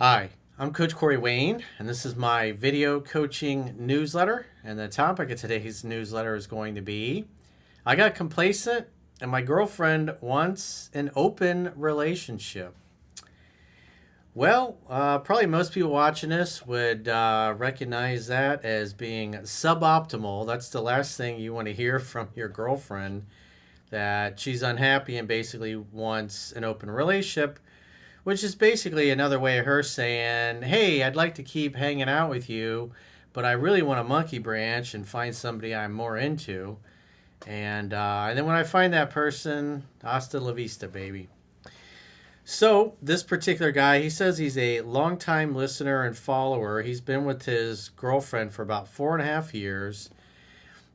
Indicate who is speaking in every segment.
Speaker 1: Hi, I'm Coach Corey Wayne, and this is my video coaching newsletter. And the topic of today's newsletter is going to be I got complacent, and my girlfriend wants an open relationship. Well, probably most people watching this would recognize that as being suboptimal. That's the last thing you want to hear from your girlfriend, that she's unhappy and basically wants an open relationship, which is basically another way of her saying, hey, I'd like to keep hanging out with you, but I really want a monkey branch and find somebody I'm more into. And then when I find that person, hasta la vista, baby. So this particular guy, he says he's a longtime listener and follower. He's been with his girlfriend for about 4.5 years.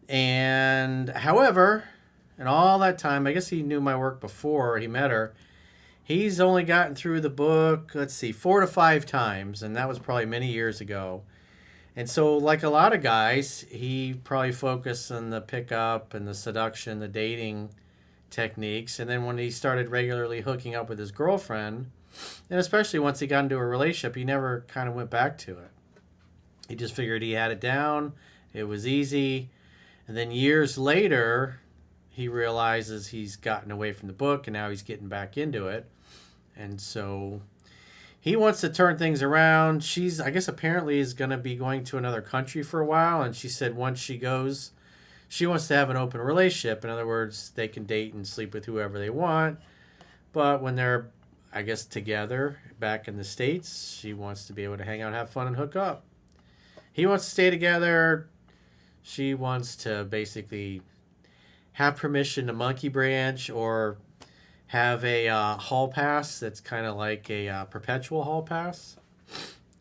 Speaker 1: And however, in all that time, I guess he knew my work before he met her. He's only gotten through the book, let's see, 4 to 5 times, and that was probably many years ago. And so, like a lot of guys, he probably focused on the pickup and the seduction, the dating techniques. And then when he started regularly hooking up with his girlfriend, and especially once he got into a relationship, he never kind of went back to it. He just figured he had it down, it was easy. And then years later, he realizes he's gotten away from the book and now he's getting back into it. And so he wants to turn things around. She's, I guess, apparently is going to be going to another country for a while. And she said once she goes, she wants to have an open relationship. In other words, they can date and sleep with whoever they want. But when they're, I guess, together back in the States, she wants to be able to hang out, have fun, and hook up. He wants to stay together. She wants to basically have permission to monkey branch or have a hall pass that's kind of like a perpetual hall pass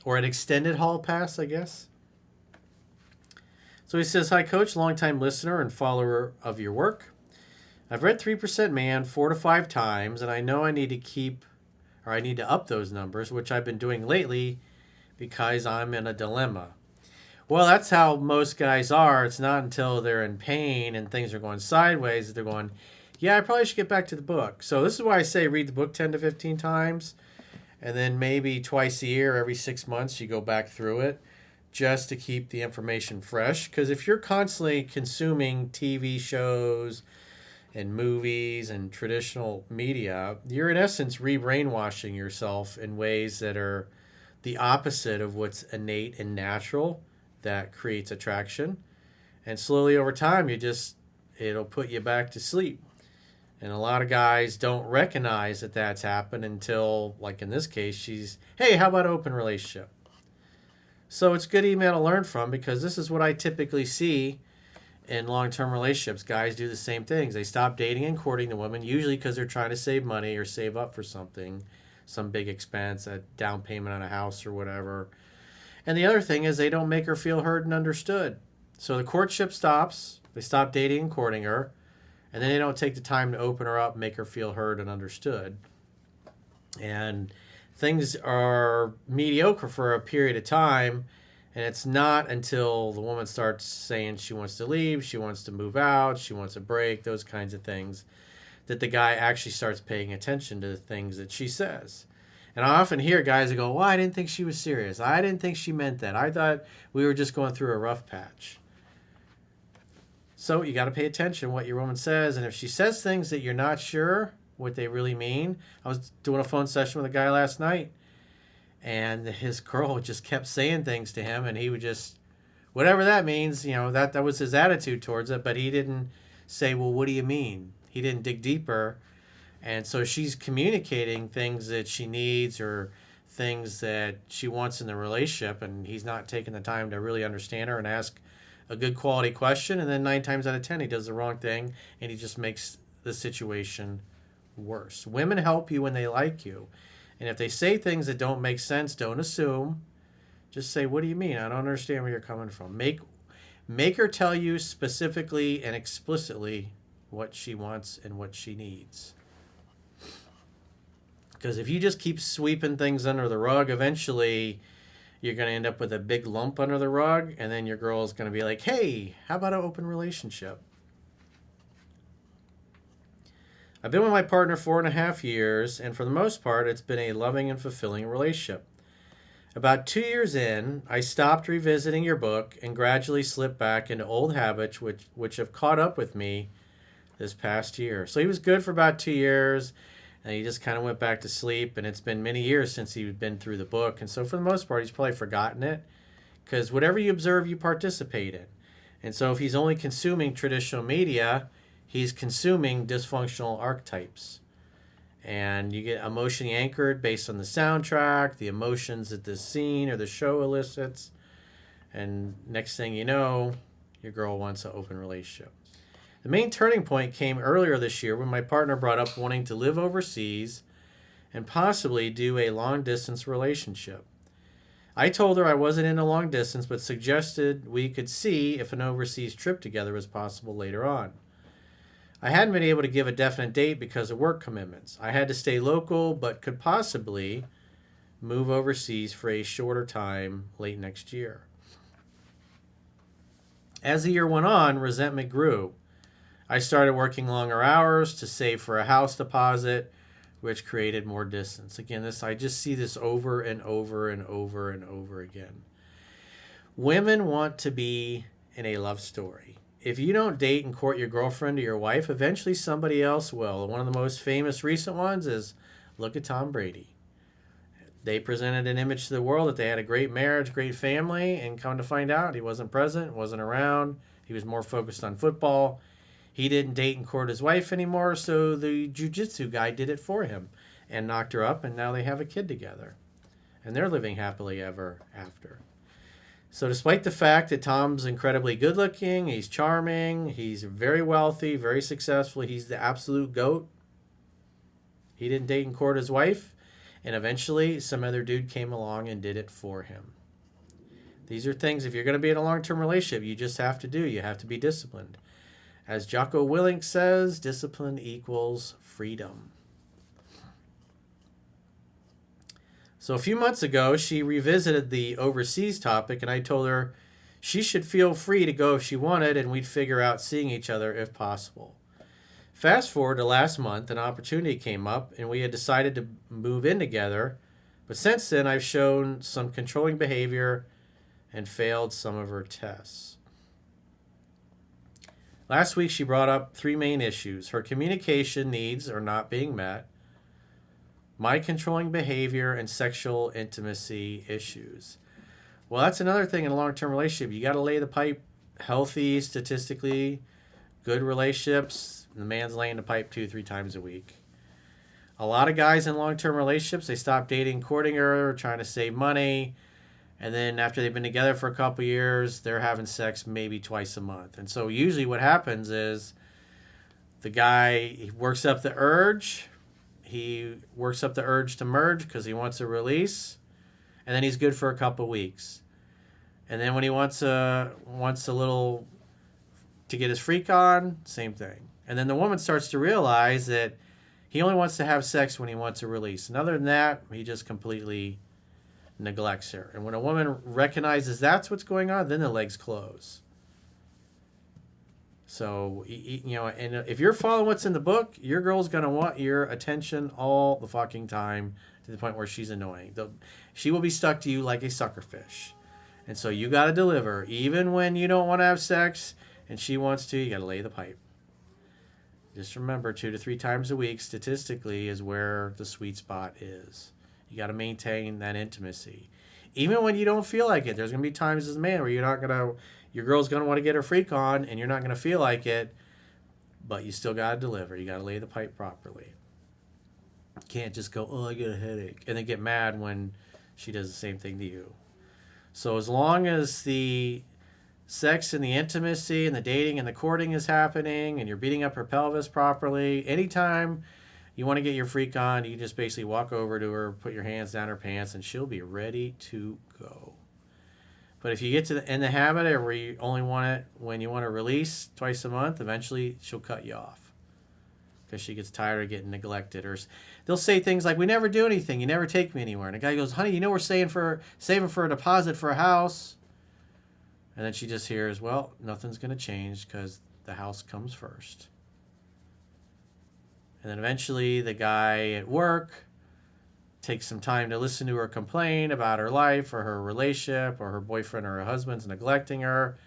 Speaker 1: or an extended hall pass, I guess. So he says, hi, Coach, longtime listener and follower of your work. I've read 3% Man 4 to 5 times, and I know I need to up those numbers, which I've been doing lately because I'm in a dilemma. Well, that's how most guys are. It's not until they're in pain and things are going sideways that they're going, yeah, I probably should get back to the book. So this is why I say read the book 10 to 15 times. And then maybe twice a year, every 6 months, you go back through it just to keep the information fresh. Because if you're constantly consuming TV shows and movies and traditional media, you're in essence re-brainwashing yourself in ways that are the opposite of what's innate and natural that creates attraction. And slowly over time, it'll put you back to sleep. And a lot of guys don't recognize that that's happened until, like in this case, she's, hey, how about open relationship? So it's good email to learn from because this is what I typically see in long-term relationships. Guys do the same things. They stop dating and courting the woman, usually because they're trying to save money or save up for something, some big expense, a down payment on a house or whatever. And the other thing is they don't make her feel heard and understood. So the courtship stops. They stop dating and courting her. And then they don't take the time to open her up, make her feel heard and understood. And things are mediocre for a period of time. And it's not until the woman starts saying she wants to leave, she wants to move out, she wants a break, those kinds of things, that the guy actually starts paying attention to the things that she says. And I often hear guys that go, well, I didn't think she was serious. I didn't think she meant that. I thought we were just going through a rough patch. So you got to pay attention to what your woman says. And if she says things that you're not sure what they really mean. I was doing a phone session with a guy last night, and his girl just kept saying things to him, and he would just, whatever that means, that was his attitude towards it. But he didn't say, well, what do you mean? He didn't dig deeper. And so she's communicating things that she needs or things that she wants in the relationship, and he's not taking the time to really understand her and ask a good quality question. And then 9 times out of 10, he does the wrong thing, and he just makes the situation worse. Women help you when they like you. And if they say things that don't make sense, don't assume. Just say, what do you mean? I don't understand where you're coming from. Make her tell you specifically and explicitly what she wants and what she needs. Because if you just keep sweeping things under the rug, eventually you're going to end up with a big lump under the rug, and then your girl is going to be like, hey, how about an open relationship? I've been with my partner 4.5 years, and for the most part, it's been a loving and fulfilling relationship. About 2 years in, I stopped revisiting your book and gradually slipped back into old habits which have caught up with me this past year. So he was good for about 2 years, and he just kind of went back to sleep. And it's been many years since he'd been through the book. And so for the most part, he's probably forgotten it because whatever you observe, you participate in. And so if he's only consuming traditional media, he's consuming dysfunctional archetypes. And you get emotionally anchored based on the soundtrack, the emotions that the scene or the show elicits. And next thing you know, your girl wants an open relationship. The main turning point came earlier this year when my partner brought up wanting to live overseas and possibly do a long distance relationship. I told her I wasn't in a long distance, but suggested we could see if an overseas trip together was possible later on. I hadn't been able to give a definite date because of work commitments. I had to stay local, but could possibly move overseas for a shorter time late next year. As the year went on, resentment grew. I started working longer hours to save for a house deposit, which created more distance. Again, I just see this over and over and over and over again. Women want to be in a love story. If you don't date and court your girlfriend or your wife, eventually somebody else will. One of the most famous recent ones is look at Tom Brady. They presented an image to the world that they had a great marriage, great family, and come to find out he wasn't present, wasn't around. He was more focused on football. He didn't date and court his wife anymore, so the jiu-jitsu guy did it for him and knocked her up, and now they have a kid together. And they're living happily ever after. So despite the fact that Tom's incredibly good-looking, he's charming, he's very wealthy, very successful, he's the absolute GOAT, he didn't date and court his wife, and eventually some other dude came along and did it for him. These are things, if you're going to be in a long-term relationship, you just have to do. You have to be disciplined. As Jocko Willink says, discipline equals freedom. So a few months ago, she revisited the overseas topic, and I told her she should feel free to go if she wanted, and we'd figure out seeing each other if possible. Fast forward to last month, an opportunity came up, and we had decided to move in together. But since then, I've shown some controlling behavior and failed some of her tests. Last week, she brought up 3 main issues. Her communication needs are not being met, my controlling behavior, and sexual intimacy issues. Well, that's another thing in a long-term relationship. You got to lay the pipe. Healthy, statistically, good relationships, the man's laying the pipe 2-3 times a week. A lot of guys in long-term relationships, they stop dating, courting her, trying to save money. And then after they've been together for a couple years, they're having sex maybe twice a month. And so usually what happens is the guy he works up the urge. He works up the urge to merge because he wants a release. And then he's good for a couple weeks. And then when he wants a little to get his freak on, same thing. And then the woman starts to realize that he only wants to have sex when he wants a release. And other than that, he just completely neglects her. And when a woman recognizes that's what's going on, then the legs close. So, and if you're following what's in the book, your girl's going to want your attention all the fucking time to the point where she's annoying. She will be stuck to you like a sucker fish. And so you got to deliver. Even when you don't want to have sex and she wants to, you got to lay the pipe. Just remember, 2 to 3 times a week, statistically, is where the sweet spot is. You got to maintain that intimacy. Even when you don't feel like it, there's going to be times as a man where your girl's going to want to get her freak on and you're not going to feel like it, but you still got to deliver. You got to lay the pipe properly. You can't just go, oh, I get a headache, and then get mad when she does the same thing to you. So as long as the sex and the intimacy and the dating and the courting is happening and you're beating up her pelvis properly, anytime you want to get your freak on, you just basically walk over to her, put your hands down her pants, and she'll be ready to go. But if you get in the habit of where you only want it when you want to release twice a month, eventually she'll cut you off because she gets tired of getting neglected. Or they'll say things like, we never do anything. You never take me anywhere. And the guy goes, honey, we're saving for a deposit for a house. And then she just hears, well, nothing's going to change because the house comes first. And then eventually the guy at work take some time to listen to her complain about her life or her relationship or her boyfriend or her husband's neglecting her.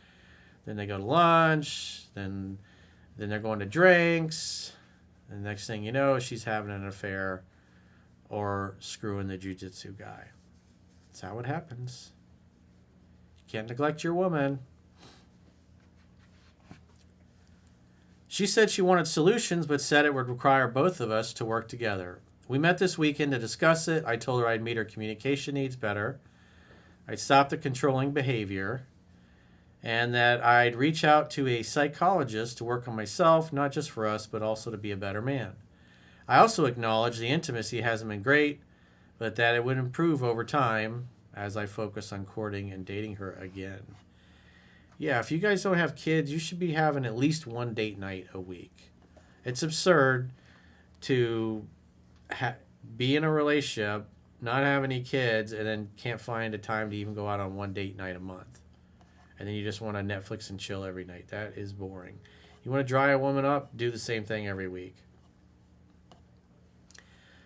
Speaker 1: Then they go to lunch. Then they're going to drinks. And the next thing you know, she's having an affair or screwing the jiu-jitsu guy. That's how it happens. You can't neglect your woman. She said she wanted solutions, but said it would require both of us to work together. We met this weekend to discuss it. I told her I'd meet her communication needs better. I'd stop the controlling behavior. And that I'd reach out to a psychologist to work on myself, not just for us, but also to be a better man. I also acknowledge the intimacy hasn't been great, but that it would improve over time as I focus on courting and dating her again. Yeah, if you guys don't have kids, you should be having at least one date night a week. It's absurd to be in a relationship, not have any kids, and then can't find a time to even go out on one date night a month. And then you just want to Netflix and chill every night. That is boring. You want to dry a woman up? Do the same thing every week.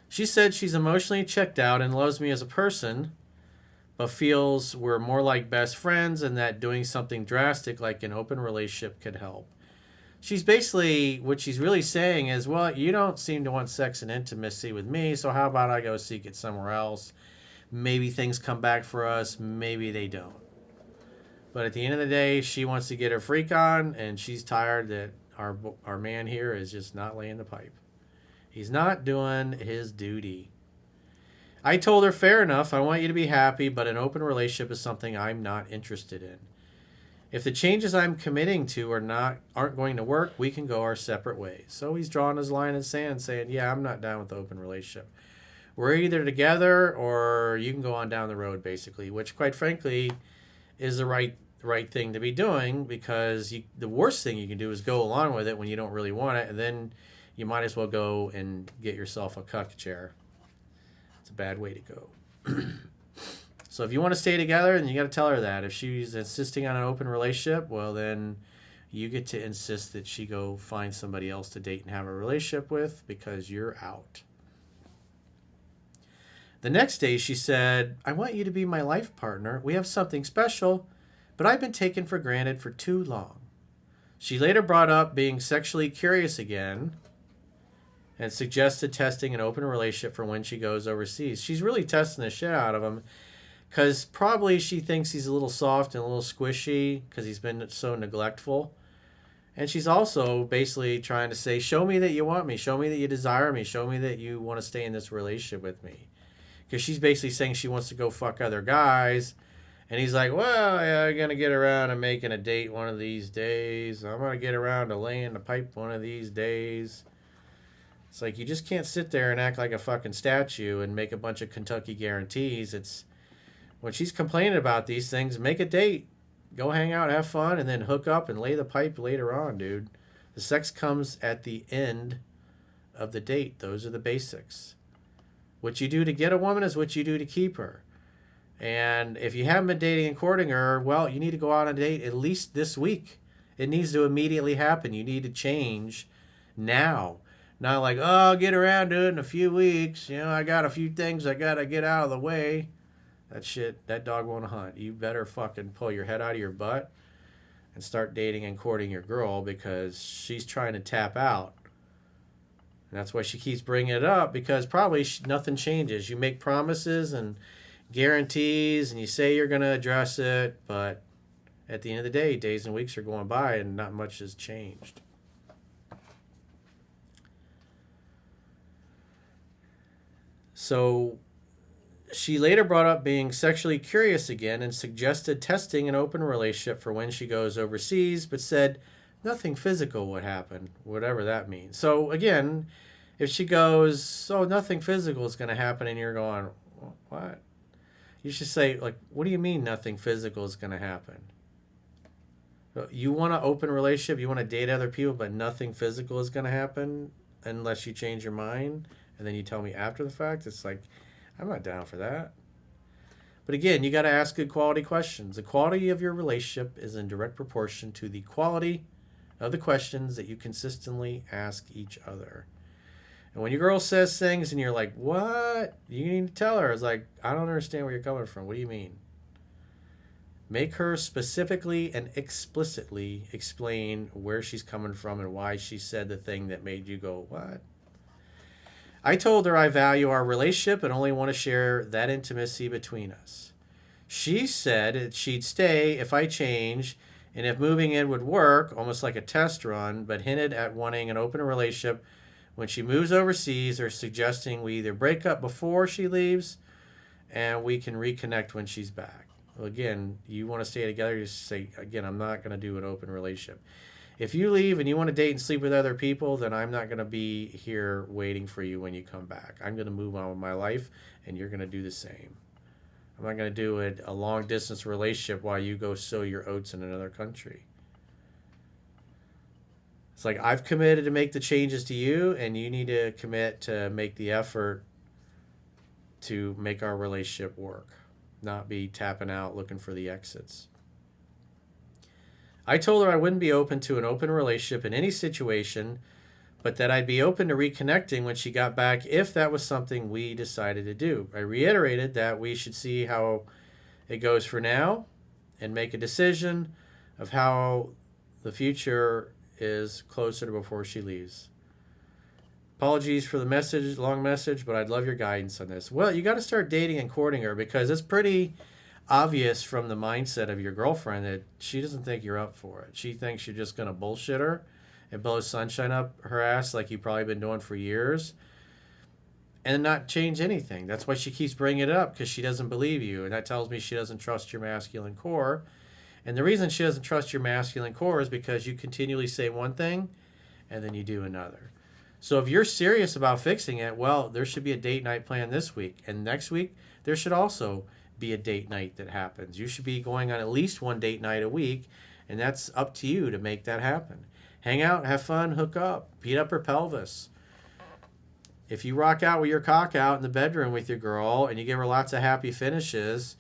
Speaker 1: She said she's emotionally checked out and loves me as a person, but feels we're more like best friends and that doing something drastic like an open relationship could help. She's basically, what she's really saying is, well, you don't seem to want sex and intimacy with me, so how about I go seek it somewhere else? Maybe things come back for us, maybe they don't. But at the end of the day, she wants to get her freak on, and she's tired that our man here is just not laying the pipe. He's not doing his duty. I told her, fair enough, I want you to be happy, but an open relationship is something I'm not interested in. If the changes I'm committing to aren't going to work, we can go our separate ways. So he's drawing his line in the sand, saying, yeah, I'm not down with the open relationship. We're either together or you can go on down the road, basically, which, quite frankly, is the right thing to be doing, because the worst thing you can do is go along with it when you don't really want it, and then you might as well go and get yourself a cuck chair. It's a bad way to go. So if you want to stay together, then you got to tell her that. If she's insisting on an open relationship, well, then you get to insist that she go find somebody else to date and have a relationship with, because you're out. The next day she said, I want you to be my life partner. We have something special, but I've been taken for granted for too long. She later brought up being sexually curious again and suggested testing an open relationship for when she goes overseas. She's really testing the shit out of him, because probably she thinks he's a little soft and a little squishy because he's been so neglectful. And she's also basically trying to say, show me that you want me. Show me that you desire me. Show me that you want to stay in this relationship with me. Because she's basically saying she wants to go fuck other guys. And he's like, well, yeah, I'm going to get around to making a date one of these days. I'm going to get around to laying the pipe one of these days. It's like, you just can't sit there and act like a fucking statue and make a bunch of Kentucky guarantees. It's when she's complaining about these things, make a date. Go hang out, have fun, and then hook up and lay the pipe later on, dude. The sex comes at the end of the date. Those are the basics. What you do to get a woman is what you do to keep her. And if you haven't been dating and courting her, well, you need to go out on a date at least this week. It needs to immediately happen. You need to change now. Not like, oh, I'll get around to it in a few weeks. You know, I got a few things I got to get out of the way. That shit, that dog won't hunt. You better fucking pull your head out of your butt and start dating and courting your girl, because she's trying to tap out. And that's why she keeps bringing it up, because probably nothing changes. You make promises and guarantees and you say you're going to address it, but at the end of the day, days and weeks are going by and not much has changed. So she later brought up being sexually curious again and suggested testing an open relationship for when she goes overseas, but said nothing physical would happen, whatever that means. So again, if she goes, oh, nothing physical is going to happen, and you're going, what? You should say, like, what do you mean nothing physical is going to happen? You want an open relationship, you want to date other people, but nothing physical is going to happen unless you change your mind, and then you tell me after the fact? It's like, I'm not down for that. But again, you got to ask good quality questions. The quality of your relationship is in direct proportion to the quality of the questions that you consistently ask each other. And when your girl says things and you're like, what? You need to tell her. It's like, I don't understand where you're coming from. What do you mean? Make her specifically and explicitly explain where she's coming from and why she said the thing that made you go, what? I told her I value our relationship and only want to share that intimacy between us. She said she'd stay if I change and if moving in would work, almost like a test run, but hinted at wanting an open relationship when she moves overseas or suggesting we either break up before she leaves and we can reconnect when she's back. Well, again, you want to stay together, you just say, again, I'm not going to do an open relationship. If you leave and you want to date and sleep with other people, then I'm not going to be here waiting for you when you come back. I'm going to move on with my life, and you're going to do the same. I'm not going to do a long-distance relationship while you go sow your oats in another country. It's like, I've committed to make the changes to you, and you need to commit to make the effort to make our relationship work, not be tapping out looking for the exits. I told her I wouldn't be open to an open relationship in any situation, but that I'd be open to reconnecting when she got back if that was something we decided to do. I reiterated that we should see how it goes for now and make a decision of how the future is closer to before she leaves. Apologies for the message, long message, but I'd love your guidance on this. Well, you got to start dating and courting her because it's pretty obvious from the mindset of your girlfriend that she doesn't think you're up for it. She thinks you're just going to bullshit her and blow sunshine up her ass like you've probably been doing for years and not change anything. That's why she keeps bringing it up, because she doesn't believe you. And that tells me she doesn't trust your masculine core. And the reason she doesn't trust your masculine core is because you continually say one thing and then you do another. So if you're serious about fixing it, well, there should be a date night planned this week. And next week, there should also be a date night that happens. You should be going on at least one date night a week, and that's up to you to make that happen. Hang out, have fun, hook up, beat up her pelvis. If you rock out with your cock out in the bedroom with your girl and you give her lots of happy finishes,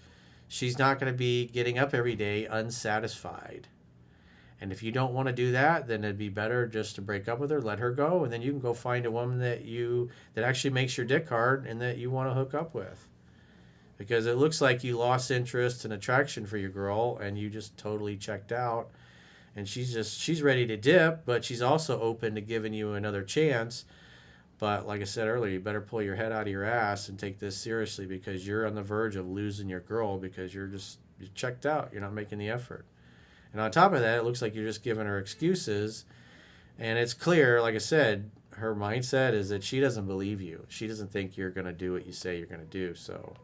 Speaker 1: she's not going to be getting up every day unsatisfied. And if you don't want to do that, then it'd be better just to break up with her, let her go, and then you can go find a woman that actually makes your dick hard and that you want to hook up with. Because it looks like you lost interest and attraction for your girl and you just totally checked out. And she's ready to dip, but she's also open to giving you another chance. But like I said earlier, you better pull your head out of your ass and take this seriously, because you're on the verge of losing your girl because you're checked out. You're not making the effort. And on top of that, it looks like you're just giving her excuses. And it's clear, like I said, her mindset is that she doesn't believe you. She doesn't think you're going to do what you say you're going to do. So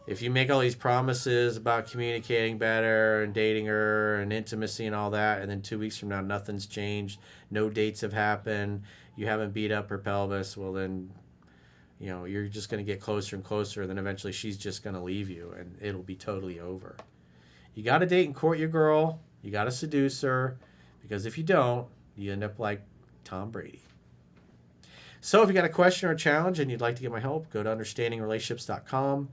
Speaker 1: if you make all these promises about communicating better and dating her and intimacy and all that, and then 2 weeks from now nothing's changed, no dates have happened, you haven't beat up her pelvis, well then, you're just going to get closer and closer, and then eventually she's just going to leave you and it'll be totally over. You got to date and court your girl. You got to seduce her, because if you don't, you end up like Tom Brady. So if you got a question or a challenge and you'd like to get my help, go to understandingrelationships.com.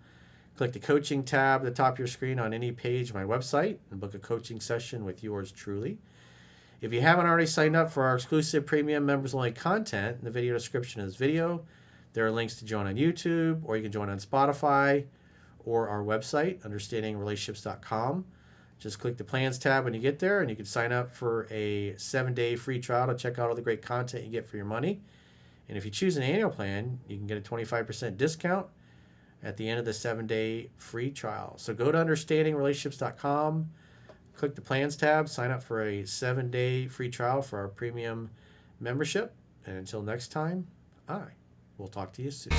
Speaker 1: Click the coaching tab at the top of your screen on any page of my website and book a coaching session with yours truly. If you haven't already signed up for our exclusive premium members-only content, in the video description of this video, there are links to join on YouTube, or you can join on Spotify or our website, understandingrelationships.com. Just click the plans tab when you get there, and you can sign up for a 7-day free trial to check out all the great content you get for your money. And if you choose an annual plan, you can get a 25% discount at the end of the 7-day free trial. So go to understandingrelationships.com, click the plans tab, sign up for a 7-day free trial for our premium membership. And until next time, I will talk to you soon.